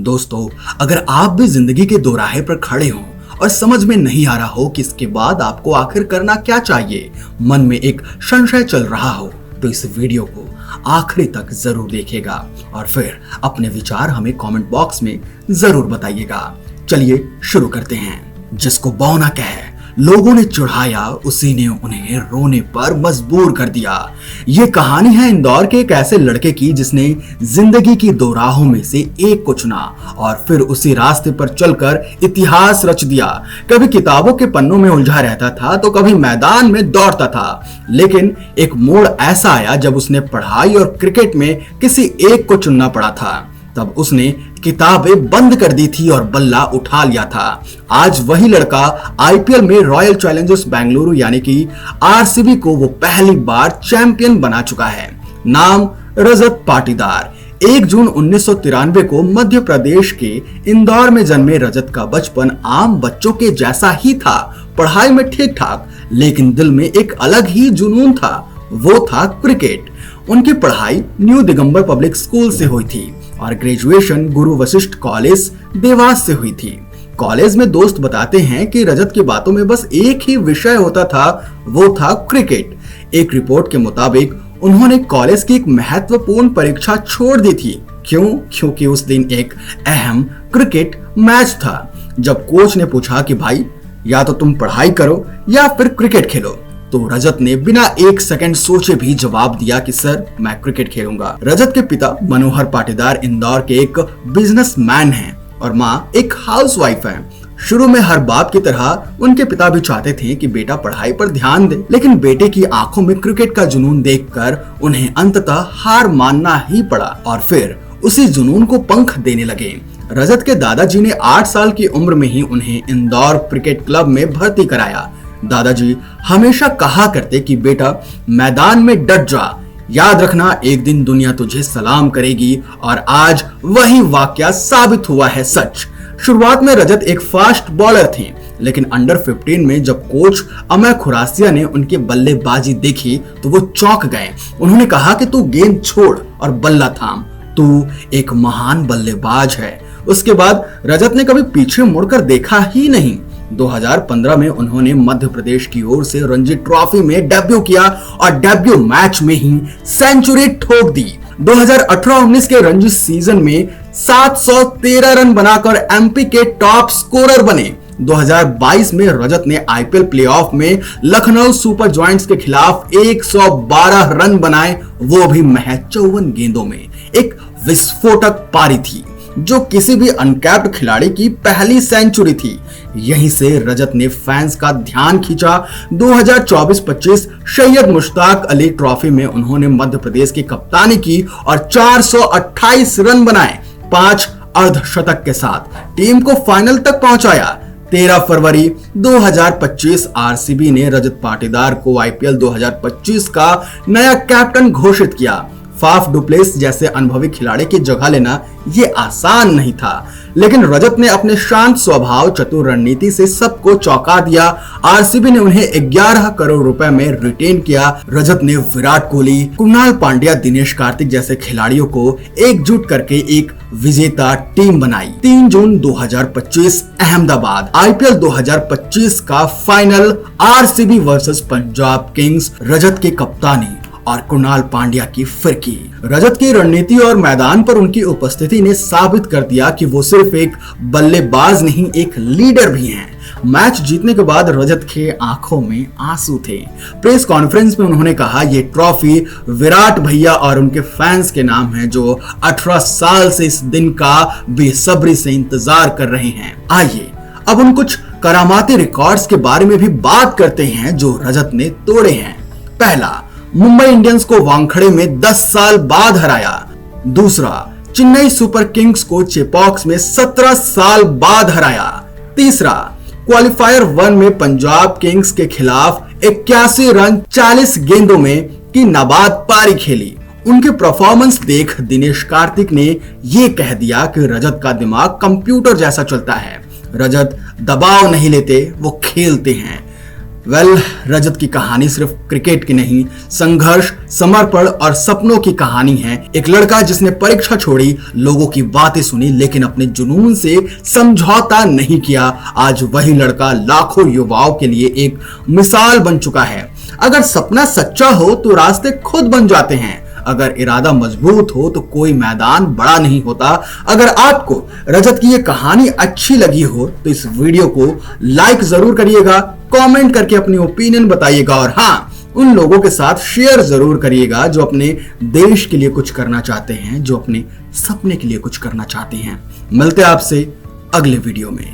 दोस्तों, अगर आप भी जिंदगी के दोराहे पर खड़े हो और समझ में नहीं आ रहा हो कि इसके बाद आपको आखिर करना क्या चाहिए, मन में एक संशय चल रहा हो, तो इस वीडियो को आखिरी तक जरूर देखिएगा और फिर अपने विचार हमें कमेंट बॉक्स में जरूर बताइएगा। चलिए शुरू करते हैं। जिसको बौना कहे लोगों ने चढ़ाया, उसी ने उन्हें रोने पर मजबूर कर दिया। ये कहानी है इंदौर के एक ऐसे लड़के की जिसने जिंदगी की दो राहों में से एक को चुना और फिर उसी रास्ते पर चलकर इतिहास रच दिया। कभी किताबों के पन्नों में उलझा रहता था तो कभी मैदान में दौड़ता था, लेकिन एक मोड़ ऐसा आया जब उसने पढ़ाई और क्रिकेट में किसी एक को चुनना पड़ा था। तब उसने किताबें बंद कर दी थी और बल्ला उठा लिया था। आज वही लड़का आईपीएल में रॉयल चैलेंजर्स बेंगलुरु यानी कि आरसीबी को वो पहली बार चैंपियन बना चुका है। नाम रजत पाटीदार। 1 जून 1993 को मध्य प्रदेश के इंदौर में जन्मे रजत का बचपन आम बच्चों के जैसा ही था। पढ़ाई में ठीक ठाक, लेकिन दिल में एक अलग ही जुनून था, वो था क्रिकेट। उनकी पढ़ाई न्यू दिगंबर पब्लिक स्कूल से हुई थी और ग्रेजुएशन गुरु वशिष्ठ कॉलेज देवास से हुई थी। कॉलेज में दोस्त बताते हैं कि रजत की बातों में बस एक ही विषय होता था, वो था क्रिकेट। एक रिपोर्ट के मुताबिक उन्होंने कॉलेज की एक महत्वपूर्ण परीक्षा छोड़ दी थी। क्योंकि उस दिन एक अहम क्रिकेट मैच था। जब कोच ने पूछा कि भाई, या तो तुम पढ़ाई करो या फिर क्रिकेट खेलो, तो रजत ने बिना 1 सेकंड सोचे भी जवाब दिया कि सर, मैं क्रिकेट खेलूंगा। रजत के पिता मनोहर पाटीदार इंदौर के एक बिजनेसमैन हैं और माँ एक हाउसवाइफ है। शुरू में हर बाप की तरह उनके पिता भी चाहते थे कि बेटा पढ़ाई पर ध्यान दे, लेकिन बेटे की आंखों में क्रिकेट का जुनून देखकर उन्हें अंततः हार मानना ही पड़ा और फिर उसी जुनून को पंख देने लगे। रजत के दादाजी ने 8 साल की उम्र में ही उन्हें इंदौर क्रिकेट क्लब में भर्ती कराया। दादाजी हमेशा कहा करते कि बेटा, मैदान में डट जा, याद रखना एक दिन दुनिया तुझे सलाम करेगी, और आज वही वाकया साबित हुआ है सच। शुरुआत में रजत एक फास्ट बॉलर थे, लेकिन अंडर 15 में जब कोच अमय खुरासिया ने उनकी बल्लेबाजी देखी तो वो चौंक गए। उन्होंने कहा कि तू गेंद छोड़ और बल्ला थाम, तू एक महान बल्लेबाज है। उसके बाद रजत ने कभी पीछे मुड़कर देखा ही नहीं। 2015 में उन्होंने मध्य प्रदेश की ओर से रणजी ट्रॉफी में डेब्यू किया और डेब्यू मैच में ही सेंचुरी ठोक दी। 2018-19 के रणजी सीजन में 713 रन बनाकर एमपी के टॉप स्कोरर बने। 2022 में रजत ने आईपीएल प्लेऑफ में लखनऊ सुपर जॉयंट्स के खिलाफ 112 रन बनाए, वो भी महज 54 गेंदों में। एक विस्फोटक पारी थी जो किसी भी अनकैप्ड खिलाड़ी की पहली सेंचुरी थी। यहीं से रजत ने फैंस का ध्यान खींचा। 2024-25 सैयद मुश्ताक अली ट्रॉफी में उन्होंने मध्य प्रदेश की कप्तानी की और 428 रन बनाए। 5 अर्धशतक के साथ टीम को फाइनल तक पहुंचाया। 13 फरवरी 2025 आरसीबी ने रजत पाटीदार को आईपीएल 2025 का नया कैप्टन घोषित किया। फाफ डुप्लेस जैसे अनुभवी खिलाड़ी की जगह लेना ये आसान नहीं था, लेकिन रजत ने अपने शांत स्वभाव, चतुर रणनीति से सबको चौंका दिया। आरसीबी ने उन्हें 11 करोड़ रुपए में रिटेन किया। रजत ने विराट कोहली, कुणाल पांड्या, दिनेश कार्तिक जैसे खिलाड़ियों को एकजुट करके एक विजेता टीम बनाई। 3 जून 2025 अहमदाबाद आईपीएल 2025 का final, RCB versus Punjab Kings. Rajat की कप्तानी और कुणाल पांड्या की फिरकी। रजत की रणनीति और मैदान पर उनकी उपस्थिति ने साबित कर दिया कि वो सिर्फ एक बल्लेबाज नहीं, एक लीडर भी हैं। मैच जीतने के बाद रजत के आंखों में आंसू थे। प्रेस कॉन्फ्रेंस में उन्होंने कहा, ये ट्रॉफी विराट भैया और उनके फैंस के नाम है जो 18 साल से इस दिन का बेसब्री से इंतजार कर रहे हैं। आइए अब उन कुछ करामाती रिकॉर्ड्स के बारे में भी बात करते हैं जो रजत ने तोड़े हैं। पहला, मुंबई इंडियंस को वानखेड़े में 10 साल बाद हराया। दूसरा, चेन्नई सुपर किंग्स को चेपॉक्स में 17 साल बाद हराया। तीसरा, क्वालिफायर 1 में पंजाब किंग्स के खिलाफ 81 रन 40 गेंदों में की नाबाद पारी खेली। उनके परफॉर्मेंस देख दिनेश कार्तिक ने यह कह दिया कि रजत का दिमाग कंप्यूटर जैसा चलता है। रजत दबाव नहीं लेते, वो खेलते हैं। रजत की कहानी सिर्फ क्रिकेट की नहीं, संघर्ष, समर्पण और सपनों की कहानी है। एक लड़का जिसने परीक्षा छोड़ी, लोगों की बातें सुनी, लेकिन अपने जुनून से समझौता नहीं किया। आज वही लड़का लाखों युवाओं के लिए एक मिसाल बन चुका है। अगर सपना सच्चा हो तो रास्ते खुद बन जाते हैं। अगर इरादा मजबूत हो तो कोई मैदान बड़ा नहीं होता। अगर आपको रजत की ये कहानी अच्छी लगी हो तो इस वीडियो को लाइक जरूर करिएगा, कमेंट करके अपनी ओपिनियन बताइएगा और हाँ, उन लोगों के साथ शेयर जरूर करिएगा जो अपने देश के लिए कुछ करना चाहते हैं, जो अपने सपने के लिए कुछ करना चाहते हैं। मिलते हैं आपसे अगले वीडियो में।